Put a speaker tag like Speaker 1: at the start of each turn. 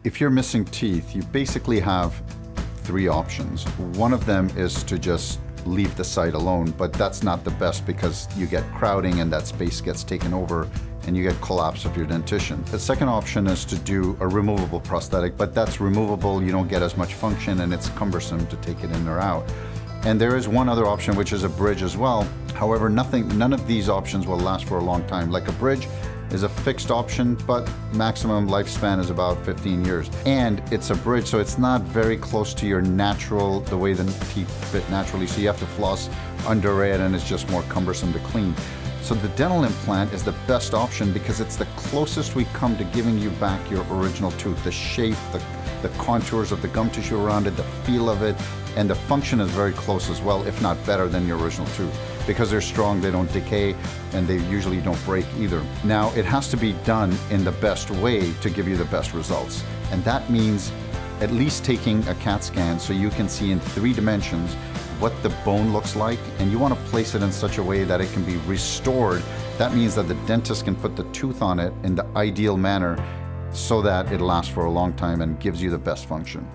Speaker 1: If you're missing teeth, you basically have three options. One of them is to just leave the site alone, but that's not the best because you get crowding and that space gets taken over and you get collapse of your dentition. The second option is to do a removable prosthetic, but that's removable, you don't get as much function and it's cumbersome to take it in or out. And there is one other option, which is a bridge as well. However, none of these options will last for a long time. Like a bridge is a fixed option, but maximum lifespan is about 15 years. And it's a bridge, so it's not very close to your natural, the way the teeth fit naturally. So you have to floss under it and it's just more cumbersome to clean. So the dental implant is the best option because it's the closest we come to giving you back your original tooth. The shape, the contours of the gum tissue around it, the feel of it, and the function is very close as well, if not better than your original tooth. Because they're strong, they don't decay, and they usually don't break either. Now, it has to be done in the best way to give you the best results. And that means at least taking a CAT scan so you can see in 3 dimensions what the bone looks like, and you want to place it in such a way that it can be restored. That means that the dentist can put the tooth on it in the ideal manner so that it lasts for a long time and gives you the best function.